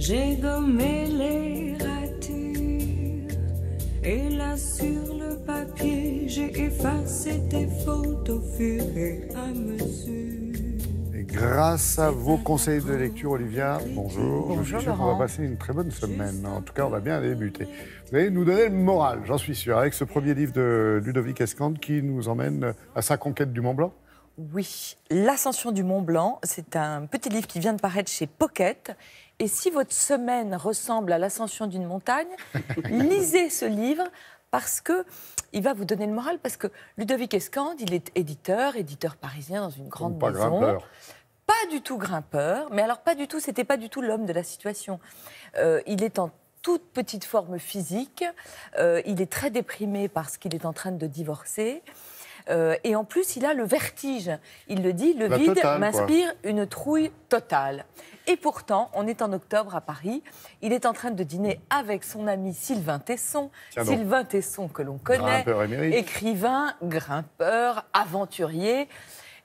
J'ai gommé les ratures et là sur le papier j'ai effacé tes fautes au fur et à mesure. Et grâce à vos conseils de lecture, Olivia, bonjour. Bonjour, Je suis sûr qu'on Laurent. va passer une très bonne semaine. En tout cas, on va bien débuter. Vous allez nous donner le moral, j'en suis sûr, avec ce premier livre de Ludovic Escande qui nous emmène à sa conquête du Mont Blanc. Oui, L'Ascension du Mont Blanc, c'est un petit livre qui vient de paraître chez Pocket. Et si votre semaine ressemble à l'ascension d'une montagne, lisez ce livre parce que il va vous donner le moral. Parce que Ludovic Escande, il est éditeur parisien dans une grande Pas maison. grimpeur. Pas du tout grimpeur, mais alors pas du tout, c'était pas du tout l'homme de la situation. Il est en toute petite forme physique, il est très déprimé parce qu'il est en train de divorcer. Et en plus, il a le vertige. Il le dit, le La vide totale, m'inspire une trouille totale. Et pourtant, on est en octobre à Paris. Il est en train de dîner avec son ami Sylvain Tesson. Tiens donc. Sylvain Tesson que l'on connaît, Grimpeur émérite. écrivain, grimpeur, aventurier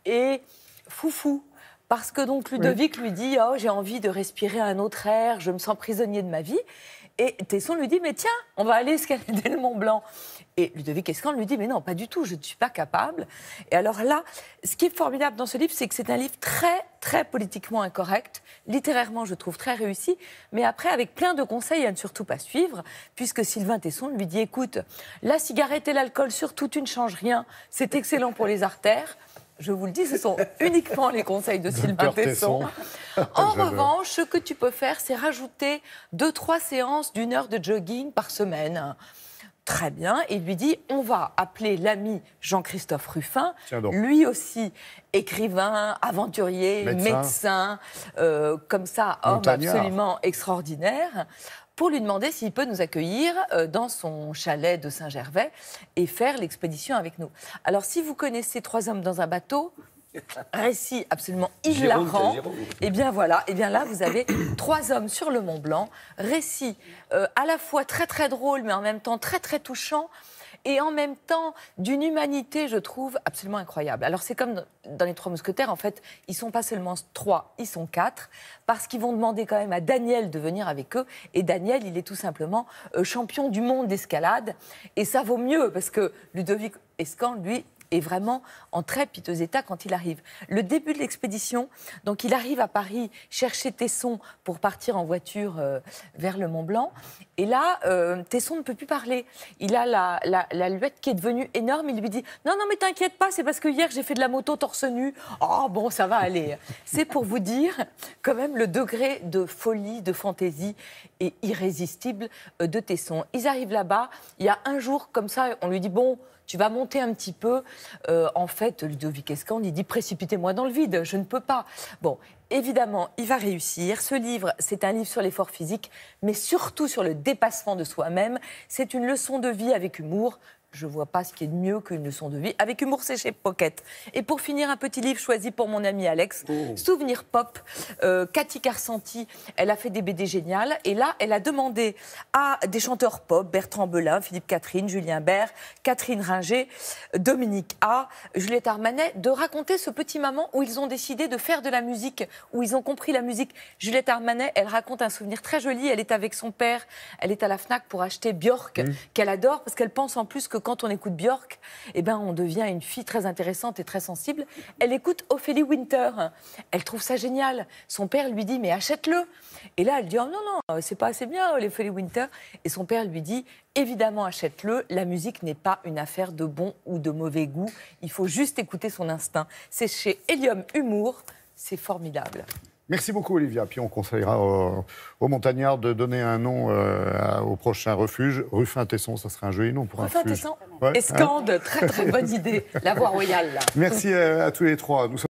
et foufou. Parce que donc Ludovic lui dit « Oh, j'ai envie de respirer un autre air, je me sens prisonnier de ma vie ». Et Tesson lui dit « Mais tiens, on va aller escalader le Mont Blanc ». Et Ludovic Escande lui dit « Mais non, pas du tout, je ne suis pas capable ». Et alors là, ce qui est formidable dans ce livre, c'est que c'est un livre très, très politiquement incorrect. Littérairement, je trouve très réussi. Mais après, avec plein de conseils à ne surtout pas suivre, puisque Sylvain Tesson lui dit « Écoute, la cigarette et l'alcool, surtout, tu ne changes rien. C'est excellent pour les artères ». Je vous le dis, ce sont uniquement les conseils de Sylvain Tesson. En revanche, ce que tu peux faire, c'est rajouter 2-3 séances d'1 heure de jogging par semaine. Très bien. Et il lui dit, on va appeler l'ami Jean-Christophe Ruffin, lui aussi écrivain, aventurier, médecin comme ça, homme absolument extraordinaire, pour lui demander s'il peut nous accueillir dans son chalet de Saint-Gervais et faire l'expédition avec nous. Alors, si vous connaissez 3 hommes dans un bateau, récit absolument hilarant, et bien voilà, et bien là, vous avez 3 hommes sur le Mont Blanc, récit à la fois très très drôle, mais en même temps très très touchant, et en même temps d'une humanité, je trouve, absolument incroyable. Alors c'est comme dans les 3 mousquetaires, en fait, ils sont pas seulement 3, ils sont 4, parce qu'ils vont demander quand même à Daniel de venir avec eux, et Daniel, il est tout simplement champion du monde d'escalade, et ça vaut mieux, parce que Ludovic Escande, lui, est vraiment en très piteux état quand il arrive. Le début de l'expédition, donc il arrive à Paris chercher Tesson pour partir en voiture vers le Mont Blanc. Et là, Tesson ne peut plus parler. Il a la luette qui est devenue énorme. Il lui dit « Non, non, mais t'inquiète pas, c'est parce que hier, j'ai fait de la moto torse nu. Oh, bon, ça va aller. » C'est pour vous dire quand même le degré de folie, de fantaisie et irrésistible de Tesson. Ils arrivent là-bas. Il y a un jour, comme ça, on lui dit « Bon, tu vas monter un petit peu. » En fait, Ludovic Escande, il dit « Précipitez-moi dans le vide, je ne peux pas. » Bon, évidemment, il va réussir. Ce livre, c'est un livre sur l'effort physique, mais surtout sur le dépassement de soi-même. C'est une leçon de vie avec humour. Je ne vois pas ce qui est de mieux qu'une leçon de vie. Avec humour, c'est chez Pocket. Et pour finir, un petit livre choisi pour mon ami Alex, Souvenir Pop. Cathy Carsanti, elle a fait des BD géniales. Et là, elle a demandé à des chanteurs pop, Bertrand Belin, Philippe Catherine, Julien Bert, Catherine Ringer, Dominique A, Juliette Armanet, de raconter ce petit moment où ils ont décidé de faire de la musique, où ils ont compris la musique. Juliette Armanet, elle raconte un souvenir très joli. Elle est avec son père, elle est à la Fnac pour acheter Björk, qu'elle adore, parce qu'elle pense en plus que quand on écoute Björk, eh ben, on devient une fille très intéressante et très sensible. Elle écoute Ophélie Winter. Elle trouve ça génial. Son père lui dit « Mais achète-le !» Et là, elle dit « Oh non, non, c'est pas assez bien, Ophélie Winter. » Et son père lui dit « Évidemment, achète-le. La musique n'est pas une affaire de bon ou de mauvais goût. Il faut juste écouter son instinct. » C'est chez Hélium Humour. C'est formidable. Merci beaucoup, Olivia. Puis on conseillera aux montagnards de donner un nom au prochain refuge. Ruffin Tesson, ça serait un joli nom pour un refuge. Ruffin Tesson, Escande, très très bonne idée. La voie royale, là. Merci à tous les 3. Nous sommes